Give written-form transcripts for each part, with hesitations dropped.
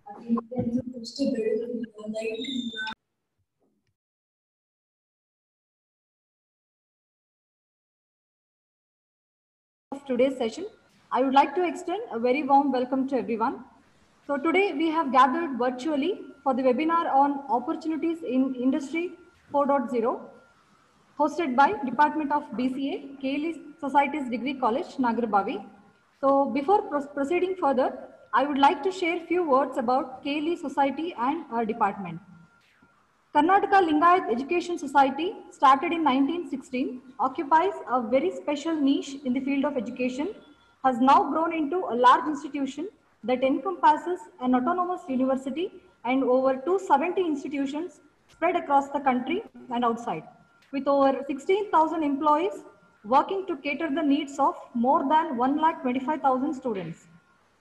Of today's session, I would like to extend a very warm welcome to everyone. So today we have gathered virtually for the webinar on opportunities in Industry 4.0, hosted by Department of BCA, KLE Societies Degree College, Nagarbavi. So before proceeding further, I would like to share a few words about KLE Society and our department. Karnataka Lingayat Education Society, started in 1916, occupies a very special niche in the field of education, has now grown into a large institution that encompasses an autonomous university and over 270 institutions spread across the country and outside, with over 16,000 employees working to cater the needs of more than 1,25,000 students.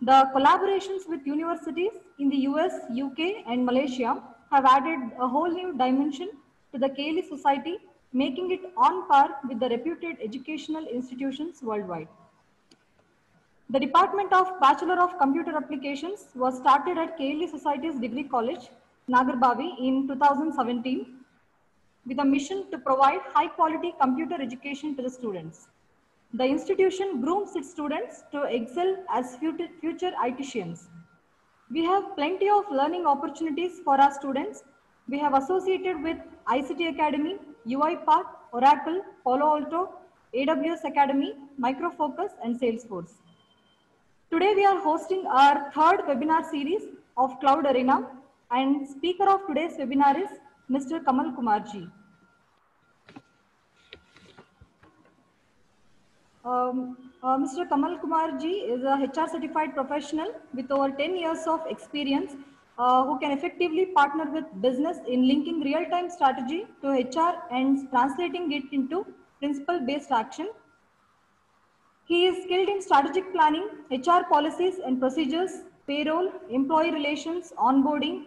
The collaborations with universities in the US, UK, and Malaysia have added a whole new dimension to the KLE Society, making it on par with the reputed educational institutions worldwide. The Department of Bachelor of Computer Applications was started at KLE Society's Degree College, Nagarbavi in 2017 with a mission to provide high quality computer education to the students. The institution grooms its students to excel as future ITians. We have plenty of learning opportunities for our students. We have associated with ICT Academy, UiPath, Oracle, Palo Alto, AWS Academy, Micro Focus, and Salesforce. Today we are hosting our third webinar series of Cloud Arena, and speaker of today's webinar is Mr. Kamal Kumarji. Mr. Kamal Kumarji is a HR certified professional with over 10 years of experience who can effectively partner with business in linking real-time strategy to HR and translating it into principle-based action. He is skilled in strategic planning, HR policies and procedures, payroll, employee relations, onboarding,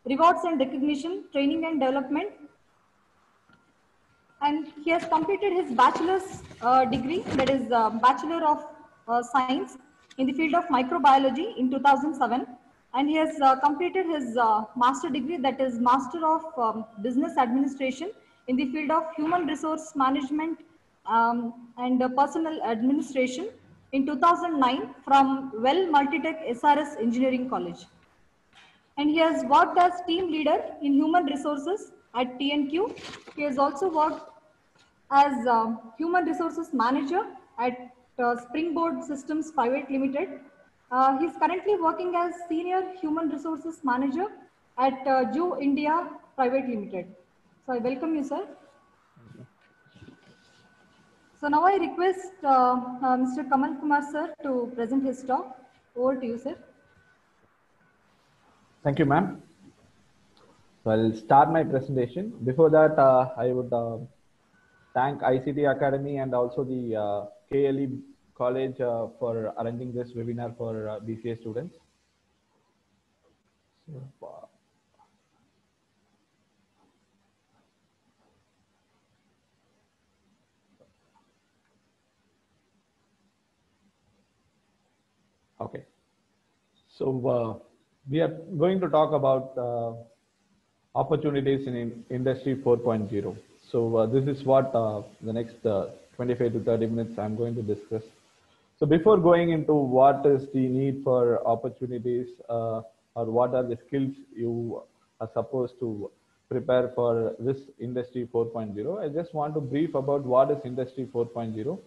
rewards and recognition, training and development, and he has completed his bachelor's degree, that is Bachelor of Science in the field of microbiology in 2007, and he has completed his master degree, that is Master of Business Administration in the field of human resource management and personal administration in 2009 from Well Multitech SRS Engineering College. And he has worked as team leader in human resources at TNQ. He has also worked as human resources manager at Springboard Systems Private Limited. He's currently working as senior human resources manager at Ju India Private Limited. So I welcome you, sir. So now I request Mr. Kamal Kumar, sir, to present his talk. Over to you, sir. Thank you, ma'am. So I'll start my presentation. Before that, I would thank ICT Academy and also the KLE College for arranging this webinar for BCA students. Okay. So we are going to talk about opportunities in Industry 4.0. So this is what the next 25 to 30 minutes I'm going to discuss. So before going into what is the need for opportunities or what are the skills you are supposed to prepare for this Industry 4.0, I just want to brief about what is Industry 4.0.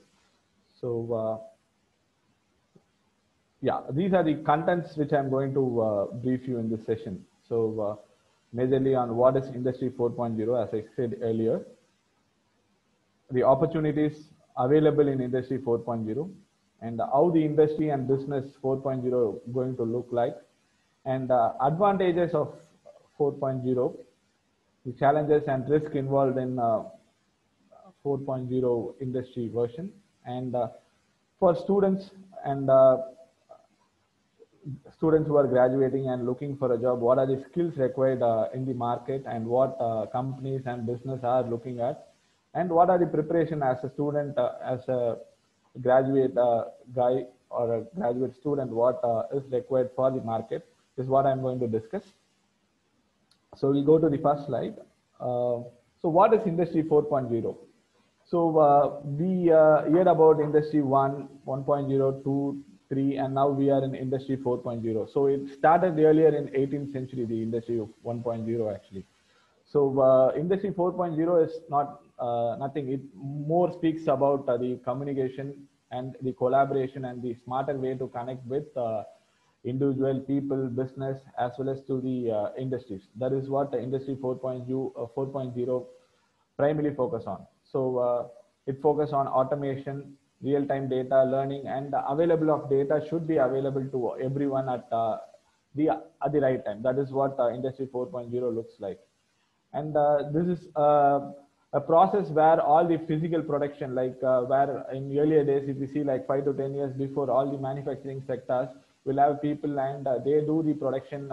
So yeah, these are the contents which I'm going to brief you in this session. So majorly on what is Industry 4.0, as I said earlier, the opportunities available in Industry 4.0, and how the industry and business 4.0 going to look like, and advantages of 4.0, the challenges and risk involved in 4.0 industry version, and for students and students who are graduating and looking for a job, what are the skills required in the market, and what companies and business are looking at, and what are the preparation as a student, as a graduate guy or a graduate student, what is required for the market. is what I'm going to discuss. So we go to the first slide. So what is Industry 4.0? So we heard about Industry 1.0, 2, 3, and now we are in Industry 4.0. So it started earlier in 18th century, the Industry 1.0 actually. So Industry 4.0 is not nothing. It more speaks about the communication and the collaboration and the smarter way to connect with individual people, business, as well as to the industries. That is what the Industry 4.0 primarily focus on. So it focus on automation, real-time data, learning, and available of data should be available to everyone at the right time. That is what Industry 4.0 looks like. And this is a process where all the physical production, like where in earlier days, if you see like 5 to 10 years before, all the manufacturing sectors will have people and they do the production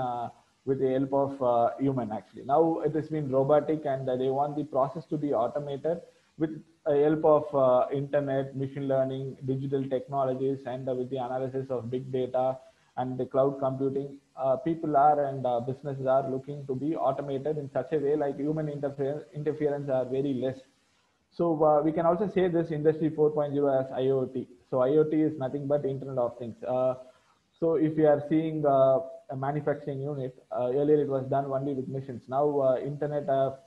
with the help of human actually. Now it has been robotic and they want the process to be automated with the help of internet, machine learning, digital technologies, and with the analysis of big data and the cloud computing. People are and businesses are looking to be automated in such a way like human interference are very less. So we can also say this Industry 4.0 as IoT. So IoT is nothing but Internet of Things. So if you are seeing a manufacturing unit, earlier it was done only with machines. Now internet are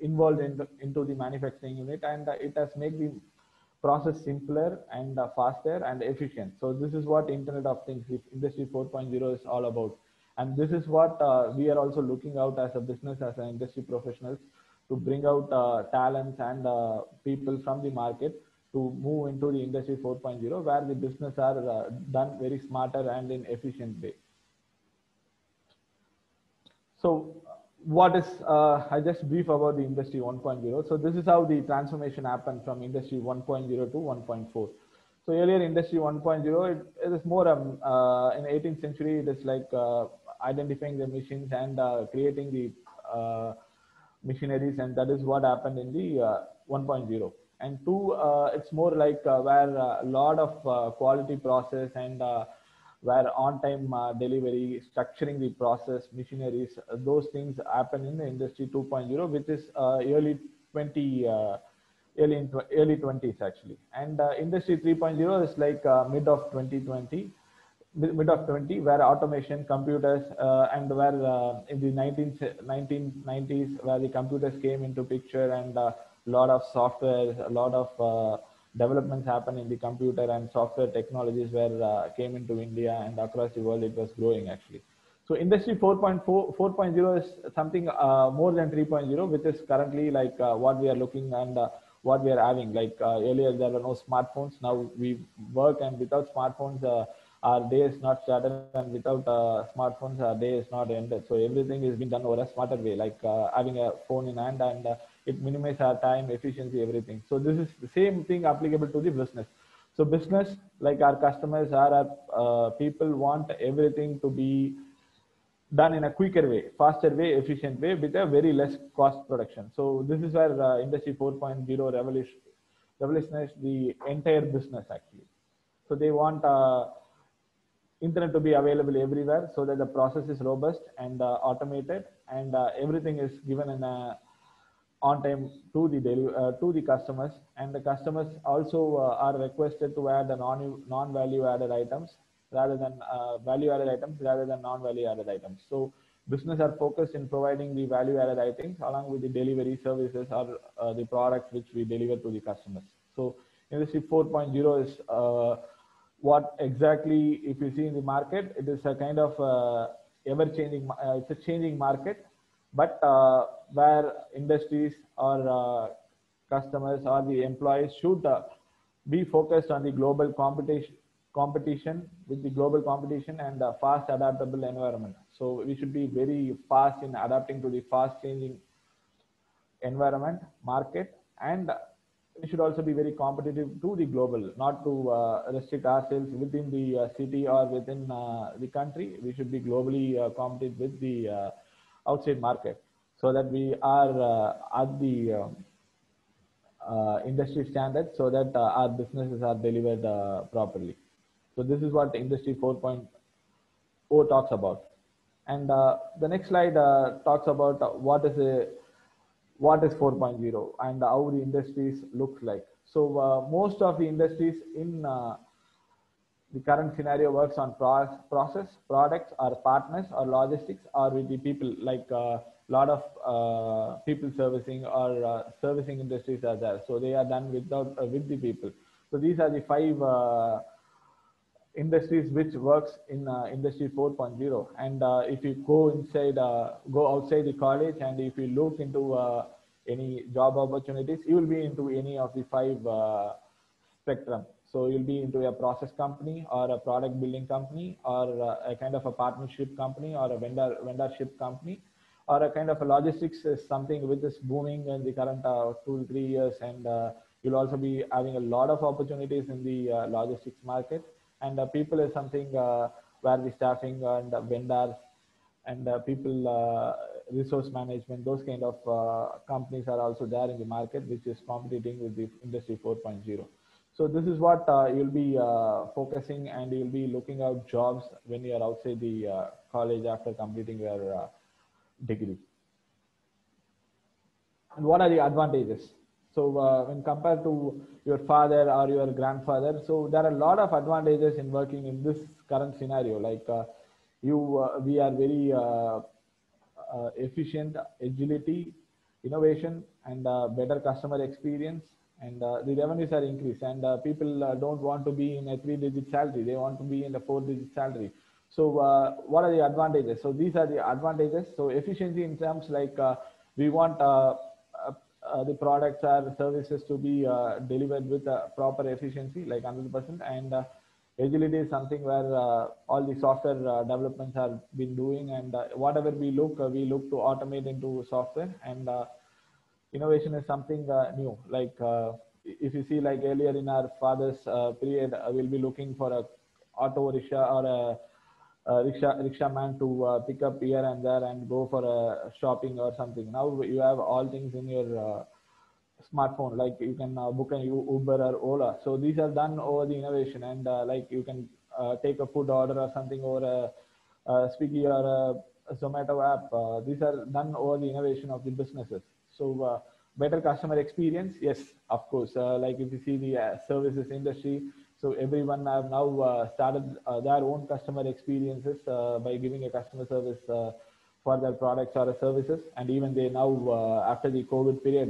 involved into the manufacturing unit, and it has made the process simpler and faster and efficient. So this is what Internet of Things, Industry 4.0 is all about. And this is what we are also looking out as a business, as an industry professionals, to bring out talents and people from the market to move into the Industry 4.0, where the business are done very smarter and in efficient way. So what is, I just brief about the Industry 1.0. So this is how the transformation happened from Industry 1.0 to 1.4. So earlier Industry 1.0, it is more in 18th century, it is like identifying the machines and creating the machineries, and that is what happened in the 1.0. And 2, it's more like where a lot of quality process and where on-time delivery, structuring the process, machineries, those things happen in the Industry 2.0, which is early 20s actually. And Industry 3.0 is like mid of 2020, where automation, computers, and where in the 1990s, where the computers came into picture, and a lot of software, a lot of developments happened in the computer and software technologies were came into India, and across the world it was growing actually. So Industry 4.0 is something more than 3.0, which is currently like what we are looking and what we are having. Like earlier there were no smartphones. Now we work, and without smartphones, our day is not started, and without smartphones, our day is not ended. So everything is being done over a smarter way, like having a phone in hand, and it minimizes our time, efficiency, everything. So this is the same thing applicable to the business. So business, like our customers, our people want everything to be done in a quicker way, faster way, efficient way, with a very less cost production. So this is where Industry 4.0 revolutionized the entire business actually. So they want internet to be available everywhere, so that the process is robust and automated, and everything is given in a on time to the customers, and the customers also are requested to add the non value added items rather than value added items rather than non value added items. So business are focused in providing the value added items along with the delivery services or the products which we deliver to the customers. So Industry 4.0 is what exactly, if you see in the market, it is a kind of ever changing, it's a changing market, but where industries or customers or the employees should be focused on the global competition with the global competition and fast adaptable environment. So we should be very fast in adapting to the fast changing environment, market, and we should also be very competitive to the global, not to restrict ourselves within the city or within the country. We should be globally competitive with the outside market, so that we are at the industry standards, so that our businesses are delivered properly. So this is what Industry 4.0 O talks about. And the next slide talks about what is 4.0 and how the industries looks like. So most of the industries in the current scenario works on process, products, or partners, or logistics, or with the people, like a lot of people servicing or servicing industries are there. So they are done without with the people. So these are the five industries which works in industry 4.0. And if you go outside the college, and if you look into any job opportunities, you will be into any of the five spectrum. So you'll be into a process company, or a product building company, or a kind of a partnership company, or a vendorship company, or a kind of a logistics is something which is booming in the current 2 to 3 years. And you'll also be having a lot of opportunities in the logistics market. And people is something where the staffing and vendors and people resource management, those kind of companies are also there in the market, which is competing with the industry 4.0. So this is what you'll be focusing, and you'll be looking out jobs when you're outside the college after completing your degree. And what are the advantages? So when compared to your father or your grandfather, so there are a lot of advantages in working in this current scenario. Like we are very efficient, agility, innovation, and better customer experience. And the revenues are increased, and people don't want to be in a 3-digit salary. They want to be in a 4-digit salary. So what are the advantages? So these are the advantages. So efficiency in terms like we want the products or services to be delivered with proper efficiency, like 100%. And agility is something where all the software developments have been doing, and whatever we look to automate into software. And innovation is something new. Like if you see, like earlier in our father's period, we'll be looking for a auto rickshaw or a rickshaw man to pick up here and there and go for a shopping or something. Now you have all things in your smartphone, like you can book an Uber or Ola. So these are done over the innovation. And like you can take a food order or something over a Swiggy or a Zomato app. These are done over the innovation of the businesses. So better customer experience, yes, of course. Like if you see the services industry, so everyone have now started their own customer experiences by giving a customer service for their products or services. And even they now, after the COVID period,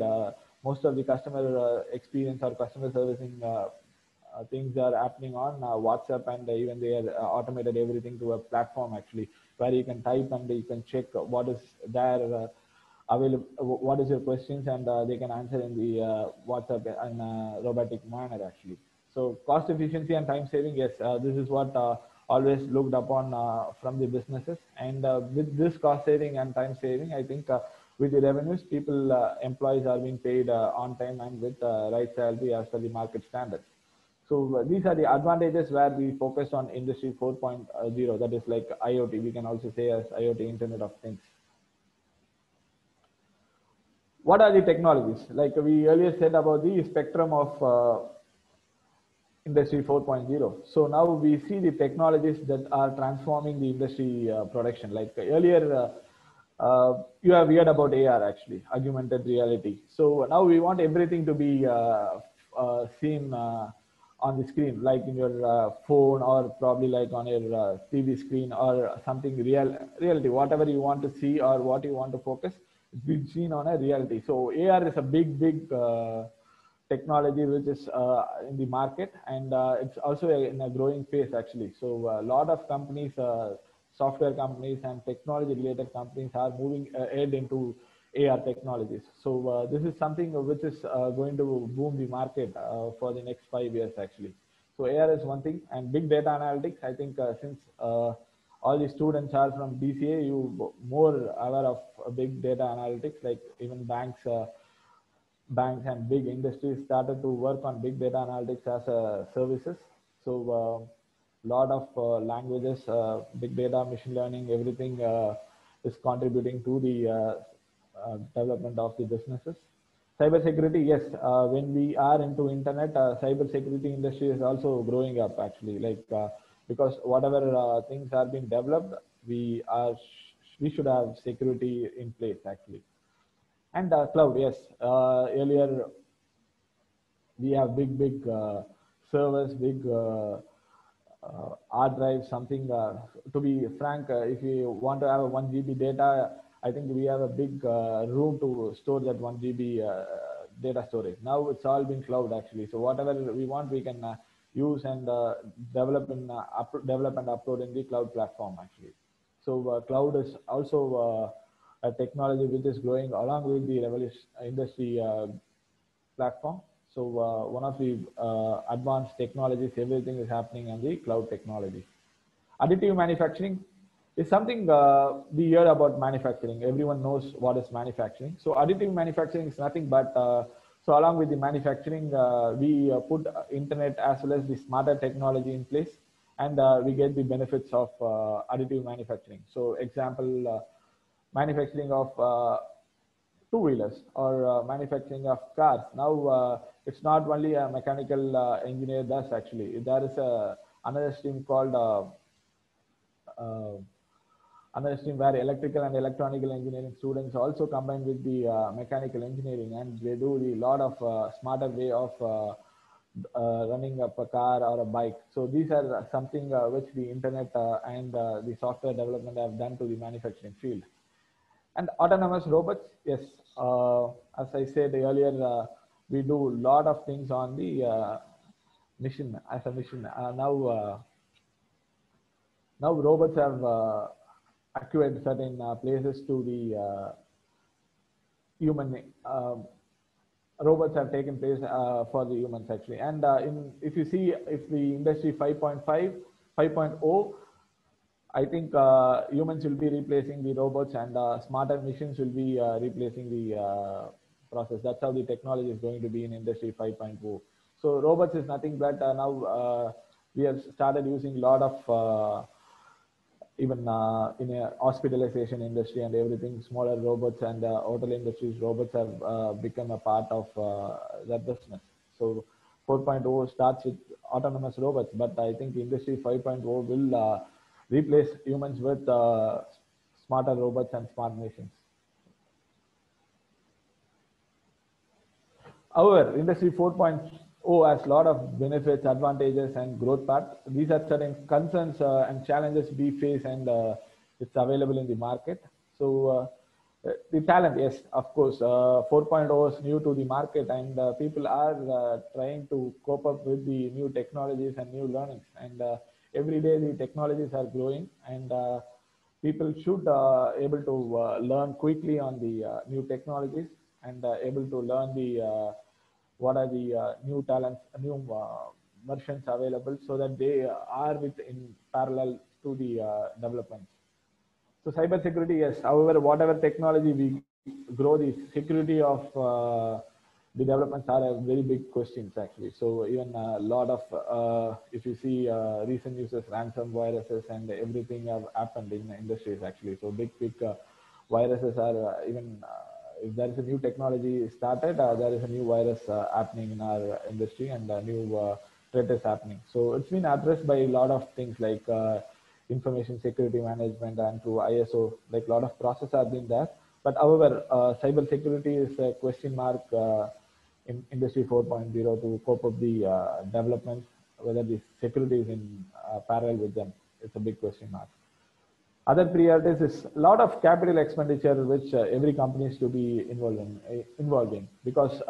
most of the customer experience or customer servicing things are happening on WhatsApp, and even they are automated everything to a platform actually, where you can type and you can check what is there available, what is your questions, and they can answer in the WhatsApp in a robotic manner actually. So cost efficiency and time saving, yes, this is what always looked upon from the businesses. And with this cost saving and time saving, I think with the revenues, people, employees are being paid on time and with right salary as per the market standards. So these are the advantages where we focus on industry 4.0, that is like IoT. We can also say as IoT, Internet of Things. What are the technologies? Like we earlier said about the spectrum of industry 4.0. So now we see the technologies that are transforming the industry production. Like earlier, you have heard about AR actually, augmented reality. So now we want everything to be seen on the screen, like in your phone, or probably like on your TV screen, or something reality, whatever you want to see or what you want to focus, it's been seen on a reality. So AR is a big technology which is in the market, and it's also in a growing phase actually. So a lot of companies, software companies and technology related companies are moving ahead into AR technologies. So this is something which is going to boom the market for the next 5 years actually. So AR is one thing. And big data analytics, I think since all the students are from BCA, you more aware of big data analytics, like even banks and big industries started to work on big data analytics as services. So lot of languages, big data, machine learning, everything is contributing to the development of the businesses. Cybersecurity, yes, when we are into internet, cybersecurity industry is also growing up actually. Like because whatever things are being developed, we should have security in place actually. And cloud, yes, earlier we have big servers, big hard drive, something. To be frank, if you want to have a 1 GB data, I think we have a big room to store that 1 GB data storage. Now it's all been cloud actually. So whatever we want, we can use and develop and upload in the cloud platform actually. So cloud is also a technology which is growing along with the revolution industry platform. So one of the advanced technologies, everything is happening on the cloud technology. Additive manufacturing is something we hear about manufacturing. Everyone knows what is manufacturing. So additive manufacturing is nothing but, so along with the manufacturing, we put internet as well as the smarter technology in place, and we get the benefits of additive manufacturing. So example, manufacturing of two-wheelers or manufacturing of cars. Now it's not only a mechanical engineer does actually. There is another stream called another stream where electrical and electronical engineering students also combine with the mechanical engineering, and they do the lot of smarter way of running up a car or a bike. So these are something which the internet and the software development have done to the manufacturing field. And autonomous robots, yes, as I said earlier, we do a lot of things on the mission as a mission. Now robots have acquired certain places to the human. Robots have taken place for the humans actually. And if you see, if the industry 5.5, 5.0, I think humans will be replacing the robots, and smarter machines will be replacing the process. That's how the technology is going to be in industry 5.0. So robots is nothing but now we have started using a lot of even in a hospitalization industry and everything, smaller robots, and hotel industries, robots have become a part of that business. So 4.0 starts with autonomous robots, but I think industry 5.0 will replace humans with smarter robots and smart machines. However, industry 4.0 has a lot of benefits, advantages, and growth path. These are certain concerns and challenges we face, and it's available in the market. So the talent, yes, of course, 4.0 is new to the market, and people are trying to cope up with the new technologies and new learnings. And every day the technologies are growing, and people should able to learn quickly on the new technologies, and able to learn the what are the new talents, new versions available, so that they are with in parallel to the developments. So cyber security, yes. However, whatever technology we grow, the security of the developments are a very big questions actually. So even a lot of, if you see recent uses, ransom viruses and everything have happened in the industries actually. So big viruses are even, if there is a new technology started, there is a new virus happening in our industry, and a new threat is happening. So it's been addressed by a lot of things like information security management, and through ISO, like a lot of process have been there. But however, cyber security is a question mark in industry 4.0 to cope up the developments, whether the security is in parallel with them. It's a big question mark. Other priorities is a lot of capital expenditure, which every company is to be involved in, because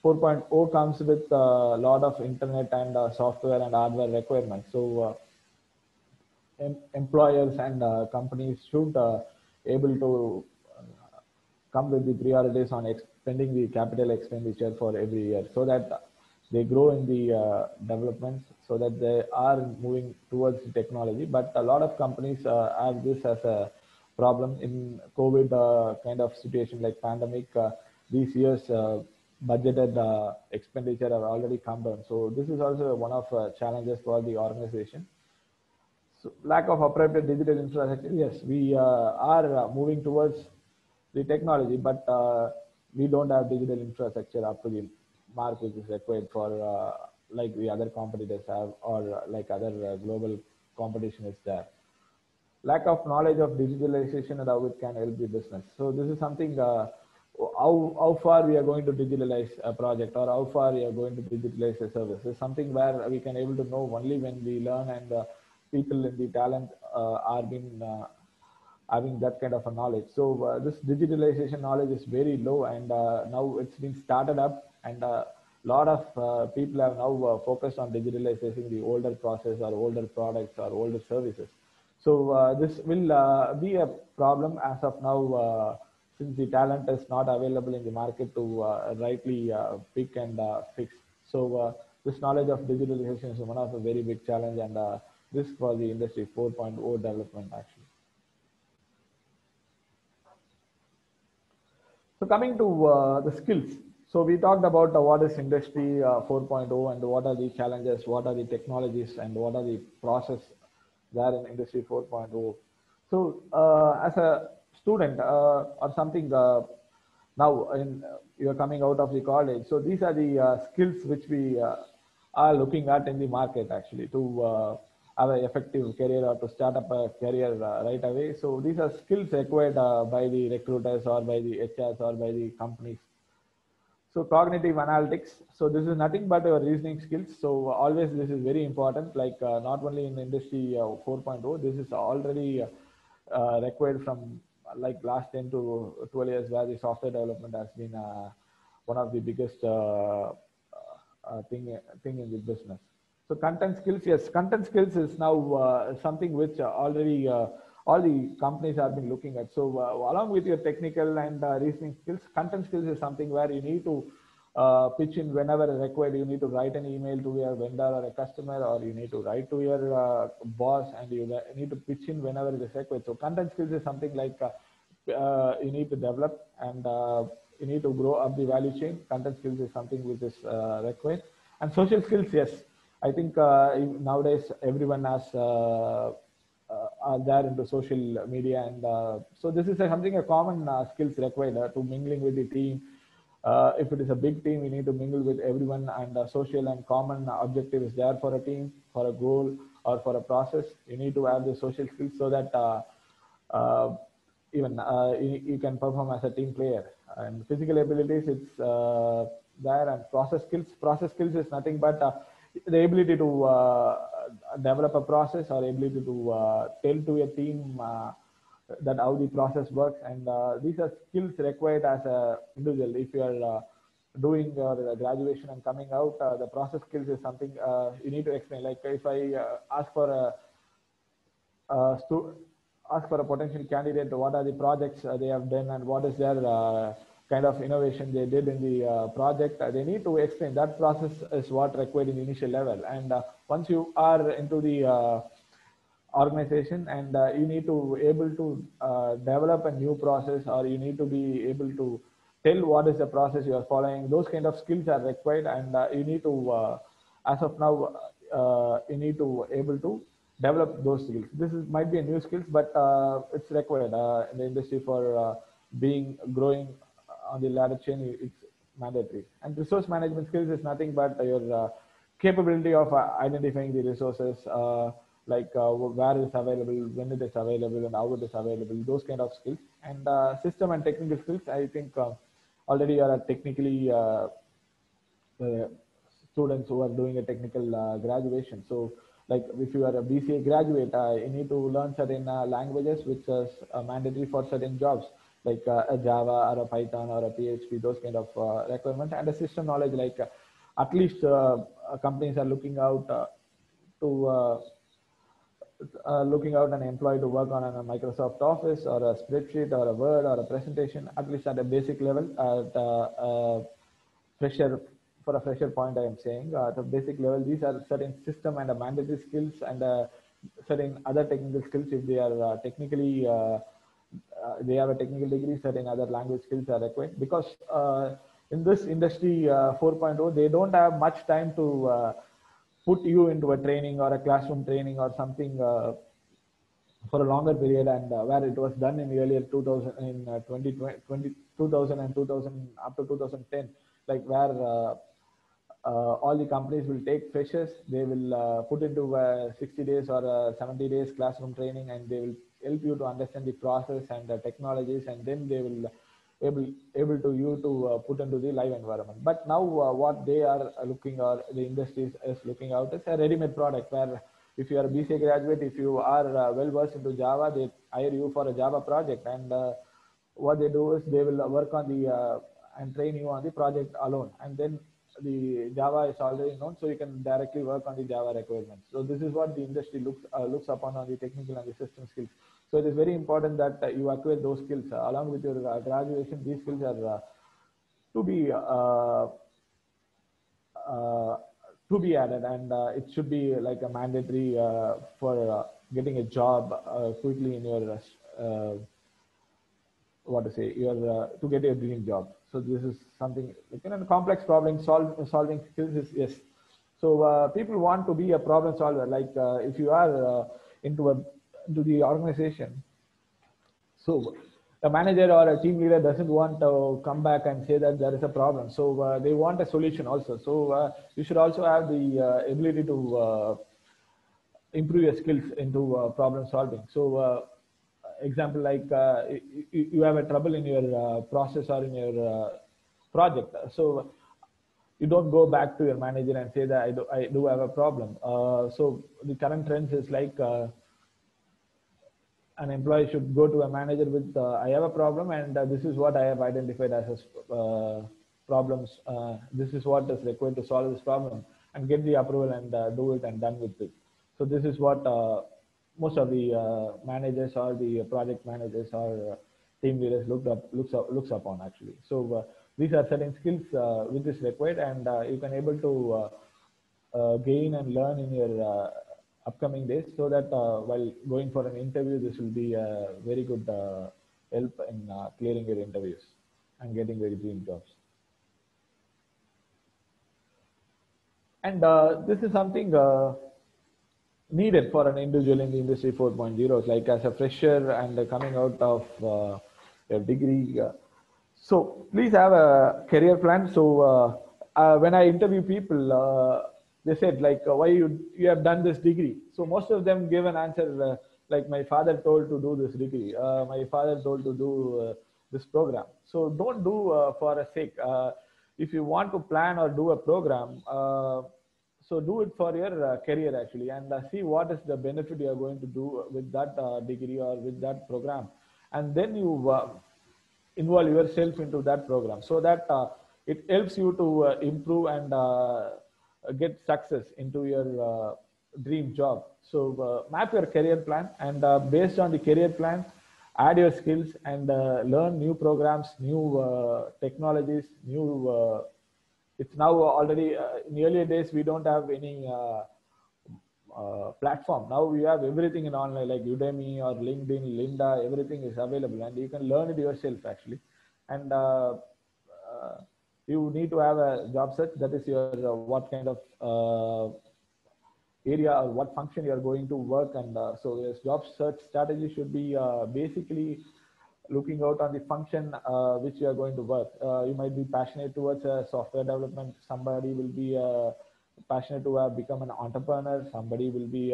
4.0 comes with a lot of internet and software and hardware requirements. So employers and companies should able to come with the priorities on expending the capital expenditure for every year, so that they grow in the developments, so that they are moving towards the technology. But a lot of companies have this as a problem in COVID kind of situation, like pandemic. These years budgeted expenditure have already come down. So this is also one of challenges for the organization. So lack of appropriate digital infrastructure. Yes, we are moving towards the technology, but we don't have digital infrastructure up to the mark which is required for like the other competitors have, or like other global competition is there. Lack of knowledge of digitalization and how it can help the business. So this is something, how far we are going to digitalize a project, or how far we are going to digitalize a service. It's something where we can able to know only when we learn, and people in the talent are being having that kind of a knowledge. So this digitalization knowledge is very low, and now it's been started up, and a lot of people have now focused on digitalizing the older process or older products or older services. So this will be a problem as of now, since the talent is not available in the market to rightly pick and fix. So this knowledge of digitalization is one of a very big challenge, and this for the industry 4.0 development actually. So coming to the skills. So we talked about what is industry 4.0 and what are the challenges, what are the technologies, and what are the process there in industry 4.0. So as a student or something, now you're coming out of the college. So these are the skills which we are looking at in the market actually to have an effective career or to start up a career right away. So these are skills required by the recruiters or by the HRs or by the companies. So cognitive analytics. So this is nothing but your reasoning skills. So always this is very important, like not only in industry 4.0, this is already required from like last 10 to 12 years, where the software development has been one of the biggest thing in the business. So content skills, yes, content skills is now something which already all the companies have been looking at. So along with your technical and reasoning skills, content skills is something where you need to pitch in whenever required. You need to write an email to your vendor or a customer, or you need to write to your boss, and you need to pitch in whenever it is required. So content skills is something like you need to develop, and you need to grow up the value chain. Content skills is something which is required. And social skills, yes, I think nowadays everyone has are there into social media, and so this is something a common skills required to mingling with the team. If it is a big team, you need to mingle with everyone, and social and common objective is there for a team, for a goal, or for a process. You need to have the social skills so that even you can perform as a team player. And physical abilities, it's there. And process skills is nothing but the ability to develop a process, or ability to tell to a team that how the process works. And these are skills required as a individual. If you are doing your graduation and coming out, the process skills is something you need to explain. Like if I ask for a potential candidate what are the projects they have done, and what is their kind of innovation they did in the project, they need to explain. That process is what required in the initial level. And once you are into the organization, and you need to able to develop a new process, or you need to be able to tell what is the process you are following. Those kind of skills are required, and you need to as of now you need to able to develop those skills. This is might be a new skills, but it's required in the industry for being growing on the ladder chain. It's mandatory. And resource management skills is nothing but your capability of identifying the resources, like where it's available, when it is available, and how it is available. Those kind of skills. And system and technical skills, I think already are technically students who are doing a technical graduation. So like if you are a BCA graduate, you need to learn certain languages which is mandatory for certain jobs, like a Java or a Python or a PHP, those kind of requirements. And a system knowledge, like at least companies are looking out to looking out an employee to work on a Microsoft Office or a spreadsheet or a Word or a presentation, at least at a basic level. At fresher, for a fresher point, I am saying at a basic level, these are certain system and mandatory skills, and certain other technical skills. If they are technically they have a technical degree, certain other language skills are required, because in this industry 4.0, they don't have much time to put you into a training or a classroom training or something for a longer period, and where it was done in the earlier 2000, in 2020, 2000 and 2000 up to 2010, like where all the companies will take freshers. They will put into 60 days or 70 days classroom training, and they will help you to understand the process and the technologies, and then they will able to you to put into the live environment. But now what they are looking, or the industry is looking out, is a ready-made product where if you are a BCA graduate, if you are well versed into Java, they hire you for a Java project, and what they do is they will work on the and train you on the project alone, and then the Java is already known, so you can directly work on the Java requirements. So this is what the industry looks upon on the technical and the system skills. So it is very important that you acquire those skills along with your graduation. These skills are to be uh, to be added, and it should be like a mandatory for getting a job quickly in your what to say, your to get your dream job. So this is something, complex problem solving skills is, yes. So people want to be a problem solver. Like if you are into the organization, so a manager or a team leader doesn't want to come back and say that there is a problem. So they want a solution also. So you should also have the ability to improve your skills into problem solving. So example, like you have a trouble in your process or in your project. So you don't go back to your manager and say that I do have a problem. So the current trends is like an employee should go to a manager with I have a problem, and this is what I have identified as problems. This is what is required to solve this problem, and get the approval and do it and done with it. So this is what most of the managers or the project managers or team leaders looks upon actually. So these are certain skills which is required, and you can able to gain and learn in your upcoming days, so that while going for an interview, this will be a very good help in clearing your interviews and getting your dream jobs. And this is something needed for an individual in the industry 4.0, like as a fresher and coming out of your degree. So please have a career plan. So when I interview people, they said like, why you have done this degree? So most of them give an answer like, my father told to do this degree. My father told to do this program. So don't do for a sake. If you want to plan or do a program, so do it for your career actually, and see what is the benefit you are going to do with that degree or with that program, and then you involve yourself into that program, so that it helps you to improve and get success into your dream job. So map your career plan, and based on the career plan, add your skills and learn new programs, new technologies, new it's now already in earlier days we don't have any platform. Now we have everything in online, like Udemy or LinkedIn, Lynda, everything is available, and you can learn it yourself actually. And you need to have a job search, that is your what kind of area or what function you are going to work. And so this job search strategy should be basically looking out on the function which you are going to work. You might be passionate towards software development. Somebody will be passionate to become an entrepreneur. Somebody will be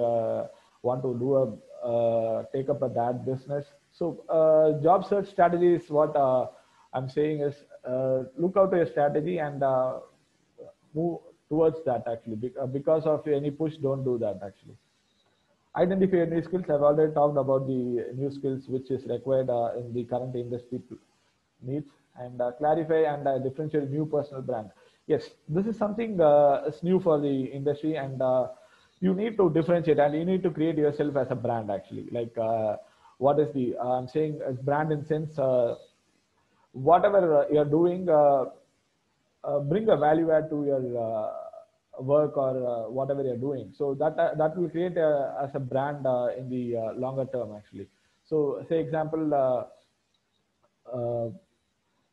want to do a take up that business. So job search strategy is what I'm saying is look out your strategy and move towards that actually. Because of any push, don't do that actually. Identify your new skills. I've already talked about the new skills which is required in the current industry needs, and clarify and differentiate new personal brand. Yes, this is something is new for the industry, and you need to differentiate and you need to create yourself as a brand actually. Like what is the I'm saying as brand in sense whatever you're doing, bring a value add to your work or whatever you're doing. So that will create as a brand in the longer term actually. So say example,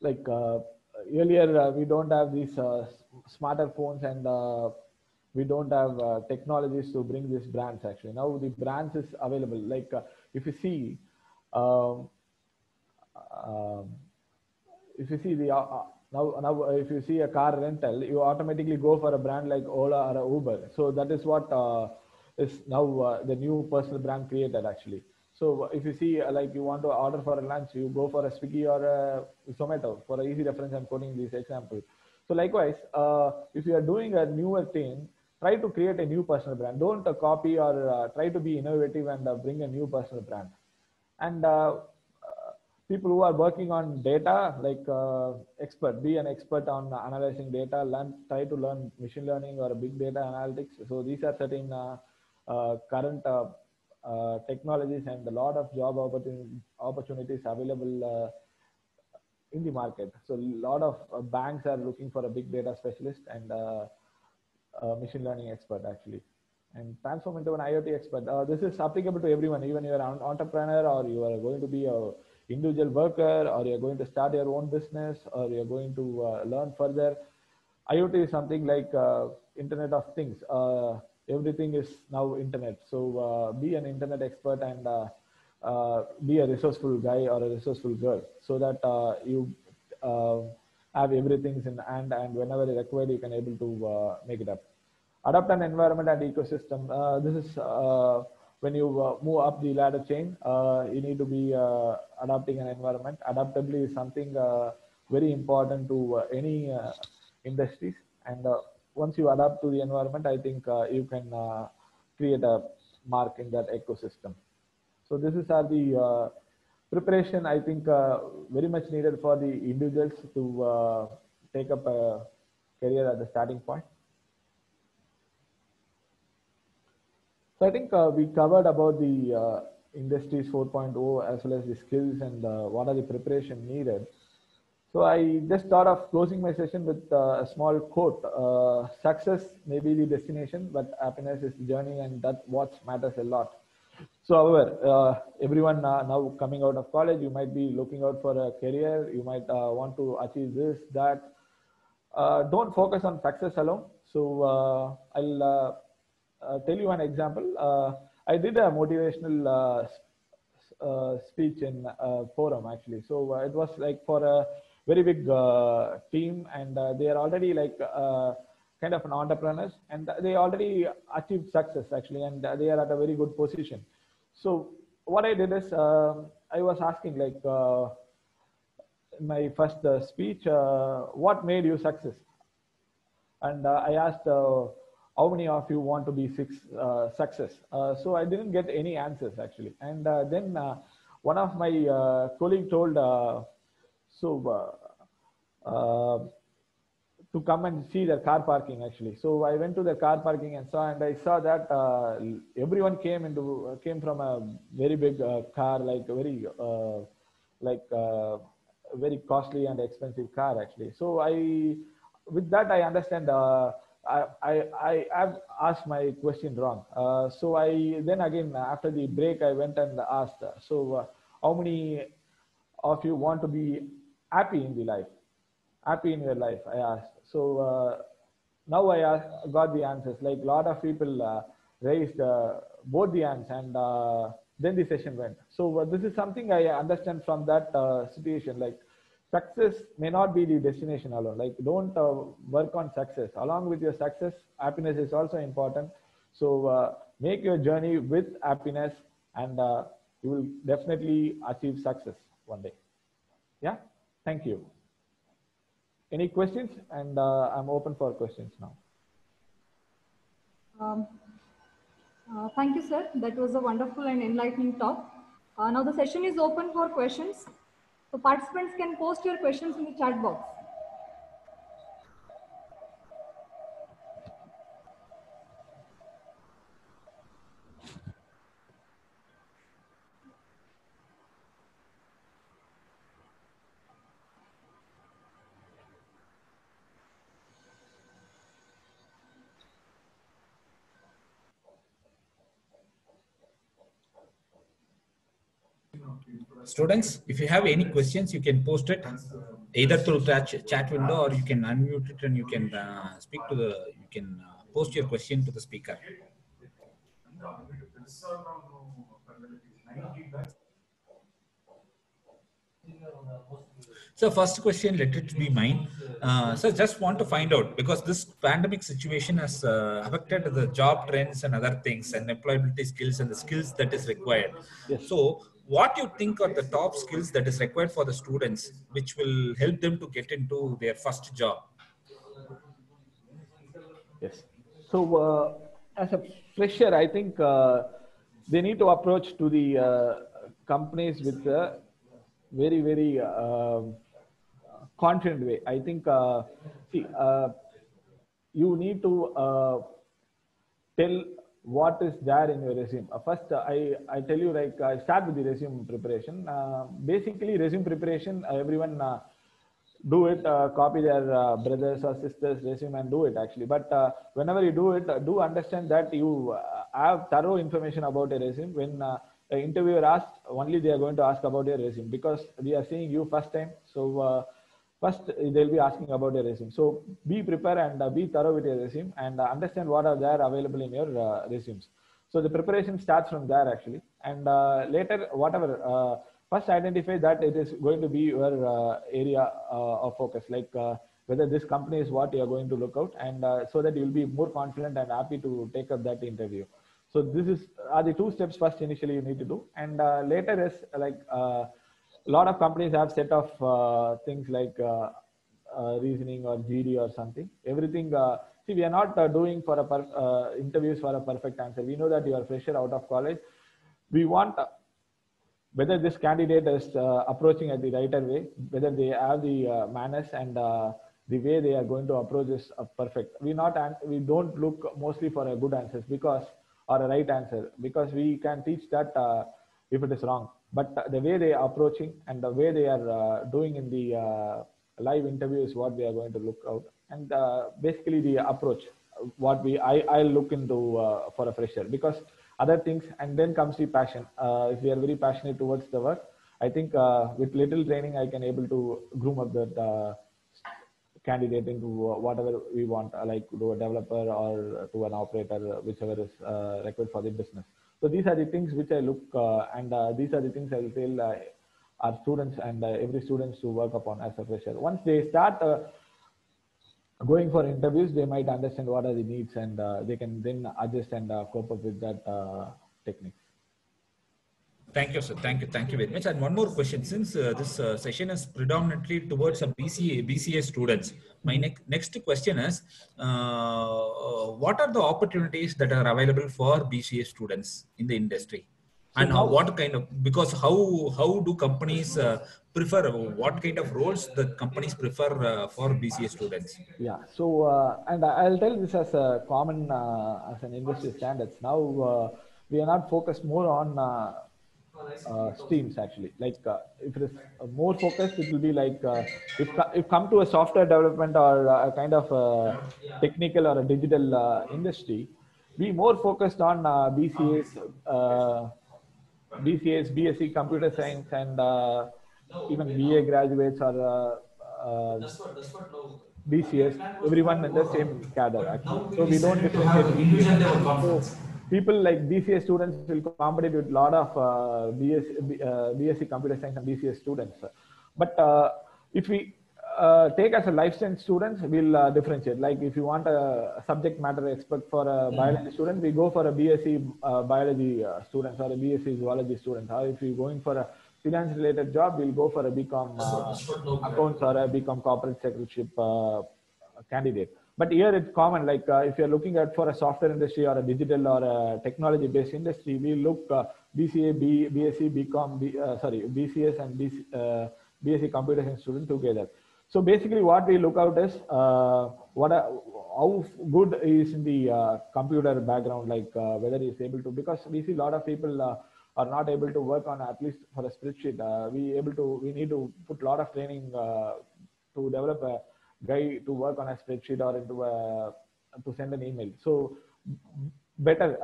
like earlier we don't have these smarter phones, and we don't have technologies to bring these brands actually. Now the brands is available. Like if you see um, um, if you see the now if you see a car rental, you automatically go for a brand like Ola or Uber. So that is what is now the new personal brand created actually. So if you see like you want to order for a lunch, you go for a Swiggy or a Zomato. For an easy reference, I'm quoting this example. So likewise, if you are doing a newer thing, try to create a new personal brand. Don't copy or try to be innovative and bring a new personal brand. And people who are working on data, like be an expert on analyzing data, try to learn machine learning or big data analytics. So these are certain current technologies and a lot of job opportunities available in the market. So a lot of banks are looking for a big data specialist and machine learning expert actually, and transform into an IoT expert. This is applicable to everyone, even you're an entrepreneur or you are going to be a individual worker or you're going to start your own business or you're going to learn further. IoT is something like Internet of Things. Everything is now internet. So be an internet expert and be a resourceful guy or a resourceful girl, so that you have everything in hand, and whenever required, you can able to make it up. Adapt an environment and ecosystem. This is when you move up the ladder chain, you need to be adapting an environment. Adaptability is something very important to any industries. And once you adapt to the environment, I think you can create a mark in that ecosystem. So this is the preparation, I think, very much needed for the individuals to take up a career at the starting point. So I think we covered about the industries 4.0 as well as the skills and what are the preparation needed. So I just thought of closing my session with a small quote. Success may be the destination, but happiness is the journey, and that what matters a lot. So however, everyone now coming out of college, you might be looking out for a career, you might want to achieve this, that. Don't focus on success alone. So I'll tell you an example. I did a motivational speech in a forum actually. So it was like for a very big team, and they are already like kind of an entrepreneurs, and they already achieved success actually, and they are at a very good position. So what I did is I was asking like my first speech, what made you success? And I asked how many of you want to be success? So I didn't get any answers actually. And then one of my colleague told, to come and see their car parking actually. So I went to the car parking and I saw that everyone came from a very big car, like very costly and expensive car actually. So with that I understand. I have asked my question wrong. So I then again after the break I went and asked. So how many of you want to be happy in the life? Happy in your life, I asked. So now I got the answers. Like a lot of people raised both the hands, and then the session went. So this is something I understand from that situation. Like success may not be the destination alone. Like don't work on success. Along with your success, happiness is also important. So make your journey with happiness, and you will definitely achieve success one day. Yeah, thank you. Any questions? And I'm open for questions now. Thank you, sir. That was a wonderful and enlightening talk. Now the session is open for questions. So participants can post your questions in the chat box. Students, if you have any questions, you can post it either through chat window, or you can unmute it and you can post your question to the speaker. So first question, let it be mine. So just want to find out, because this pandemic situation has affected the job trends and other things and employability skills and the skills that is required. Yes. So what you think are the top skills that is required for the students, which will help them to get into their first job? Yes. So as a fresher, I think they need to approach to the companies with a very, very confident way. I think, see, you need to tell what is there in your resume. First, I tell you, like, I start with the resume preparation. Basically, resume preparation, everyone do it, copy their brothers or sisters' resume and do it actually. But whenever you do it, do understand that you have thorough information about a resume. When the interviewer asks, only they are going to ask about your resume, because we are seeing you first time. So first they'll be asking about your resume. So be prepared and be thorough with your resume and understand what are there available in your resumes. So the preparation starts from there actually. And later, whatever, first identify that it is going to be your area of focus, like whether this company is what you are going to look out, and so that you will be more confident and happy to take up that interview. So this is are the two steps first initially you need to do. And later is like a lot of companies have set of things like reasoning or GD or something. Everything, see, we are not doing for a interviews for a perfect answer. We know that you are fresher out of college. We want whether this candidate is approaching at the righter way, whether they have the manners and the way they are going to approach is perfect. We don't look mostly for a good answers because or a right answer, because we can teach that if it is wrong. But the way they are approaching and the way they are doing in the live interview is what we are going to look out. And basically the approach, what I look into for a fresher, because other things, and then comes the passion. If we are very passionate towards the work, I think with little training, I can able to groom up that candidate into whatever we want, like to a developer or to an operator, whichever is required for the business. So these are the things which I look, and these are the things I will tell our students and every students to work upon as a fresher. Once they start going for interviews, they might understand what are the needs, and they can then adjust and cope up with that techniques. Thank you, sir. Thank you very much. And one more question, since this session is predominantly towards a BCA students, my next question is, what are the opportunities that are available for BCA students in the industry? And how, what kind of, because how do companies prefer, what kind of roles the companies prefer for BCA students? Yeah, so and I'll tell this as a common as an industry standards. Now we are not focused more on streams actually. Like if it is more focused, it will be like if come to a software development or a kind of technical or a digital industry, we more focused on BCAs, BSc Computer Science, and even BA graduates or BCS, everyone in the same cadre actually. So we don't differentiate. So people like BCA students will compete with a lot of BSc Computer Science and BCS students. But if we take as a life science students, we'll differentiate. Like if you want a subject matter expert for a biology student, we go for a BSc biology students or a BSc zoology student. Or if you're going for a finance related job, we'll go for a BCom accounts or a BCom corporate secretaryship candidate. But here it's common, like if you're looking at for a software industry or a digital or a technology based industry, we look BCA, BSc, BCom, BCS and BSc computer science student together. So basically what we look out is how good is in the computer background, like whether he's able to, because we see a lot of people are not able to work on at least for a spreadsheet. We need to put a lot of training to develop a guy to work on a spreadsheet or into to send an email. So better,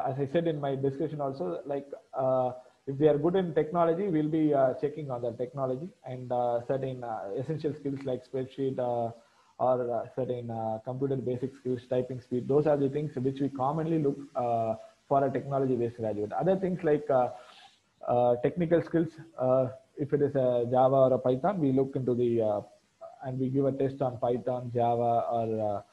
as I said in my discussion also, like if they are good in technology, we'll be checking on the technology and certain essential skills like spreadsheet or certain computer basic skills, typing speed. Those are the things which we commonly look for a technology-based graduate. Other things like technical skills, if it is a Java or a Python, we look into the and we give a test on Python, Java,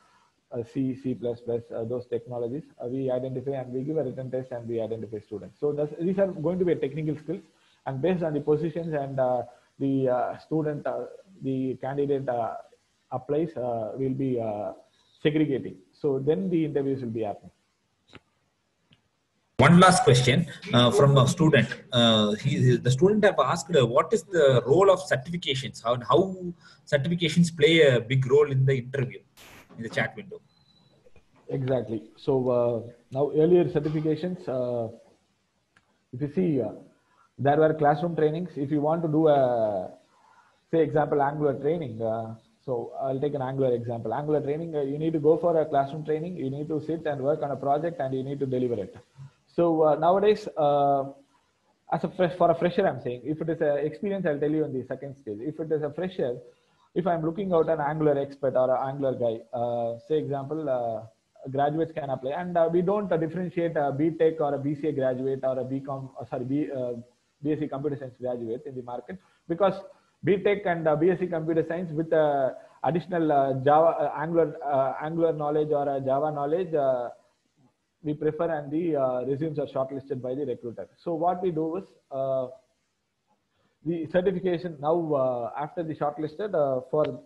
or C, C++, those technologies, we identify and we give a written test and we identify students. So these are going to be technical skills, and based on the positions and the student, the candidate applies, we'll be segregating. So then the interviews will be happening. One last question from a student. The student have asked, what is the role of certifications? How certifications play a big role in the interview, in the chat window? Exactly. So now earlier certifications, if you see, there were classroom trainings. If you want to do a, say example, Angular training, so I'll take an Angular example. Angular training, you need to go for a classroom training. You need to sit and work on a project and you need to deliver it. So nowadays, as for a fresher, I'm saying, if it is an experience, I'll tell you in the second stage. If it is a fresher, if I'm looking out an Angular expert or an Angular guy, say example, graduates can apply, and we don't differentiate a B.Tech or a BCA graduate or a BSc Computer Science graduate in the market, because B.Tech and BSc Computer Science with additional Java, Angular knowledge or Java knowledge, we prefer, and the resumes are shortlisted by the recruiter. So what we do is the certification now after the shortlisted for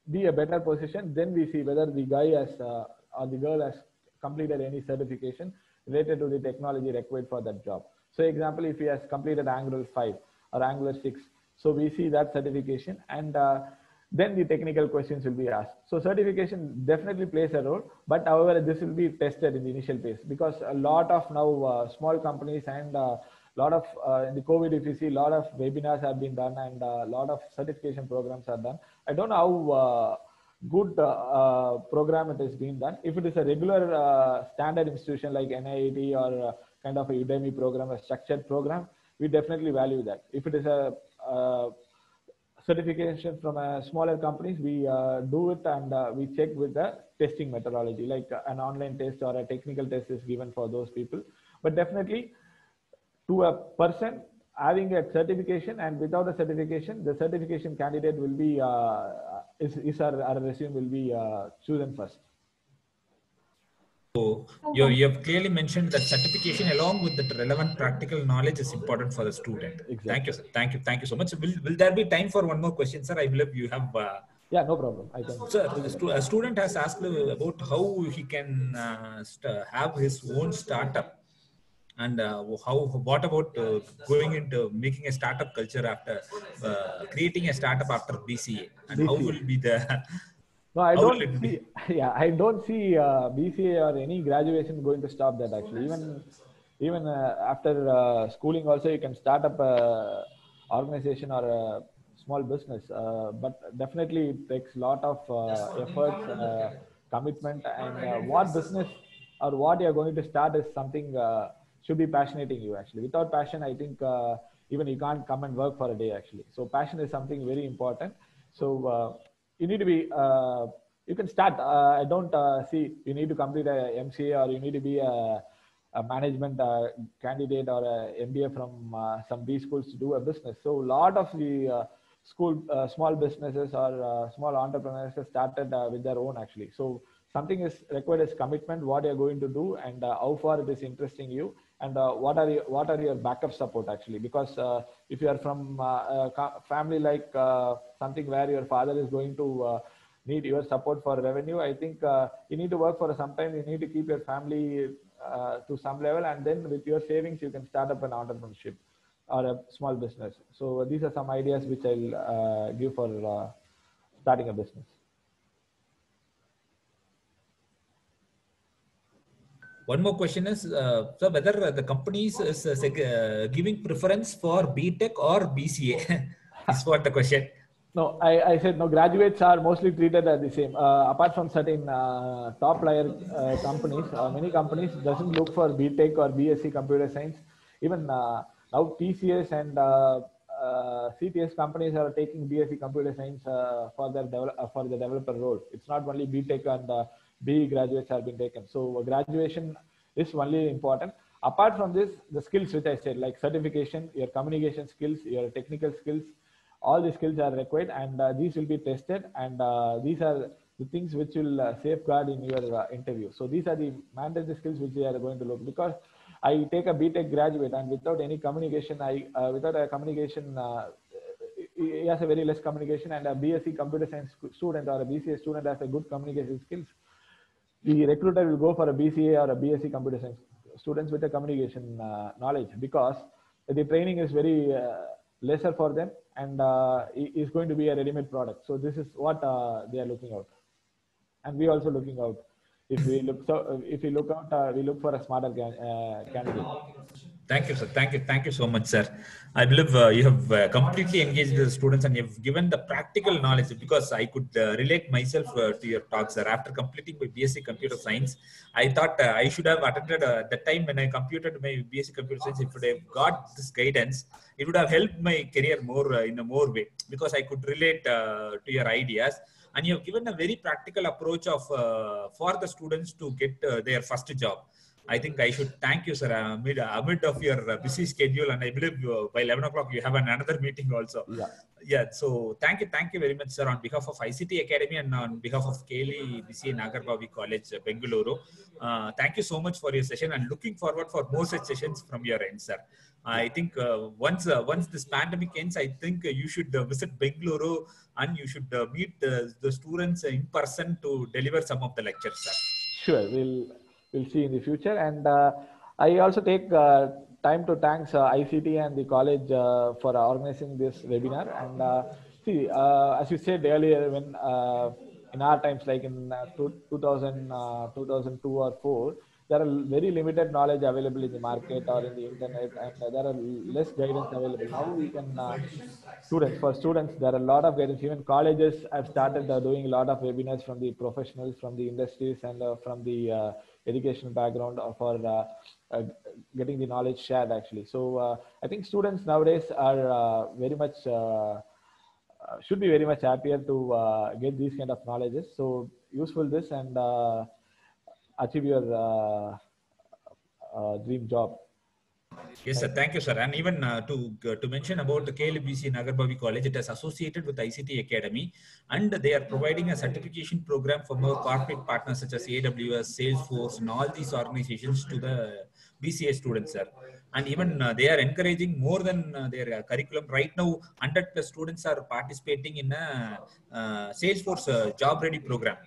be a better position, then we see whether the guy has or the girl has completed any certification related to the technology required for that job. So example, if he has completed Angular 5 or Angular 6, so we see that certification, and then the technical questions will be asked. So certification definitely plays a role, but however, this will be tested in the initial phase, because a lot of now small companies and lot of in the COVID, if you see, a lot of webinars have been done and a lot of certification programs are done. I don't know how good program it is being done. If it is a regular standard institution like NIT or kind of a Udemy program, a structured program, we definitely value that. If it is a certification from a smaller companies, we do it and we check with the testing methodology, like an online test or a technical test is given for those people. But definitely to a person having a certification and without a certification, the certification candidate will be, our resume will be chosen first. So you have clearly mentioned that certification along with the relevant practical knowledge is important for the student. Exactly. Thank you, sir. Thank you so much. Will there be time for one more question, sir? I believe you have. Yeah, no problem. I can. Sir, a student has asked about how he can have his own startup, and what about going into making a startup culture after creating a startup after BCA, and BCA. How will be the no, I don't see. Yeah, I don't see BCA or any graduation going to stop that. Actually, even after schooling, also you can start up a organization or a small business. But definitely it takes a lot of efforts, commitment, and what business or what you're going to start is something should be passionating you. Actually, without passion, I think even you can't come and work for a day. Actually, so passion is something very important. So. You need to be, you can start. I don't see you need to complete a MCA or you need to be a management candidate or a MBA from some B schools to do a business. So a lot of the small businesses or small entrepreneurs have started with their own actually. So something is required as commitment, what you're going to do and how far it is interesting you. And what are your backup support actually? Because if you are from a family like something where your father is going to need your support for revenue, I think you need to work for some time. You need to keep your family to some level, and then with your savings, you can start up an entrepreneurship or a small business. So these are some ideas which I'll give for starting a business. One more question is, so whether the companies is giving preference for B.Tech or BCA is what the question. No, I said no, graduates are mostly treated as the same. Apart from certain top player companies, many companies doesn't look for B.Tech or BSc Computer Science. Even now TCS and CTS companies are taking BSc Computer Science for the developer role. It's not only B.Tech and BE graduates have been taken. So graduation is only important. Apart from this, the skills which I said, like certification, your communication skills, your technical skills, all the skills are required, and these will be tested, and these are the things which will safeguard in your interview. So these are the mandatory skills which they are going to look. Because I take a BTech graduate, and without any communication, without a communication, he has a very less communication, and a BSc computer science student or a BCA student has a good communication skills. The recruiter will go for a BCA or a BSc computer science students with a communication knowledge, because the training is very lesser for them, and is going to be a ready-made product. So this is what they are looking out, and we also looking out. If we look out, we look for a smarter candidate. Thank you, sir. Thank you so much, sir. I believe you have completely engaged the students, and you've given the practical knowledge, because I could relate myself to your talk, sir. After completing my BSc Computer Science, I thought I should have attended the time when I completed my BSc Computer Science. If I have got this guidance, it would have helped my career more in a more way, because I could relate to your ideas. And you have given a very practical approach of for the students to get their first job. I think I should thank you, sir, amid of your busy schedule, and I believe by 11 o'clock you have another meeting also. Yeah. So thank you very much, sir, on behalf of ICT Academy and on behalf of KLE BCA Nagarbhavi College, Bengaluru. Thank you so much for your session, and looking forward for more such sessions from your end, sir. I think once this pandemic ends, I think you should visit Bengaluru, and you should meet the students in person to deliver some of the lectures, sir. Sure, we'll see in the future. And I also take time to thank ICT and the college for organizing this webinar. And see, as you said earlier, when in our times, like in 2002 or 4, there are very limited knowledge available in the market or in the internet, and there are less guidance available. Now we can, for students, there are a lot of guidance. Even colleges have started doing a lot of webinars from the professionals, from the industries, and from the education background for getting the knowledge shared, actually. So I think students nowadays are very much, should be very much happier to get these kind of knowledges. So useful this, and achieve your dream job. Yes, sir. Thank you, sir. And even to mention about the KLE BCA Nagarbhavi College, it is associated with ICT Academy, and they are providing a certification program for more corporate partners such as AWS, Salesforce, and all these organizations to the BCA students, sir. And even they are encouraging more than their curriculum. Right now, 100 plus students are participating in a Salesforce job ready program.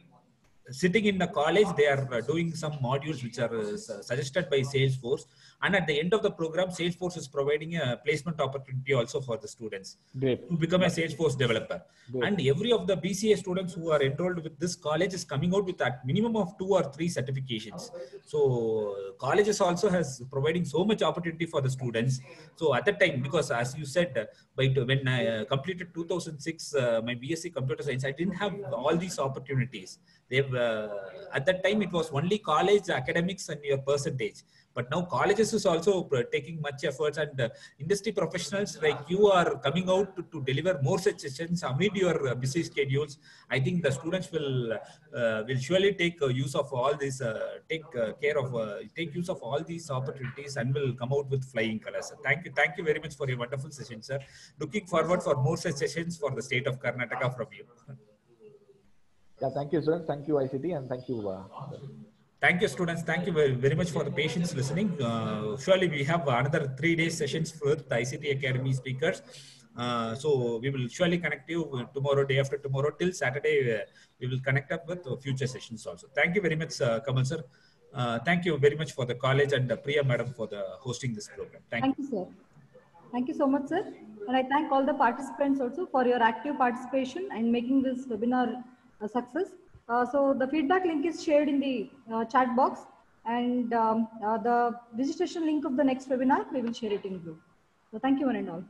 Sitting in the college, they are doing some modules which are suggested by Salesforce, and at the end of the program, Salesforce is providing a placement opportunity also for the students to become a Salesforce developer. And every of the BCA students who are enrolled with this college is coming out with that minimum of 2 or 3 certifications. So colleges also has providing so much opportunity for the students. So at that time, because as you said, when I completed 2006 my BSc Computer Science, I didn't have all these opportunities. At that time, it was only college academics and your percentage. But now colleges is also taking much efforts, and industry professionals like you are coming out to deliver more such sessions amid your busy schedules. I think the students will surely take use of all this, take use of all these opportunities, and will come out with flying colors. Thank you very much for your wonderful session, sir. Looking forward for more such sessions for the state of Karnataka from you. Yeah, thank you, students. Thank you, ICT, and thank you. Thank you, students. Thank you very much for the patience listening. Surely we have another 3 days sessions with the ICT Academy speakers. So we will surely connect you tomorrow, day after tomorrow, till Saturday. We will connect up with future sessions also. Thank you very much, Kamal sir. Thank you very much for the college, and Priya madam for the hosting this program. Thank you, sir. Thank you so much, sir. And I thank all the participants also for your active participation and making this webinar a success. So the feedback link is shared in the chat box, and the registration link of the next webinar, we will share it in group. So thank you one and all.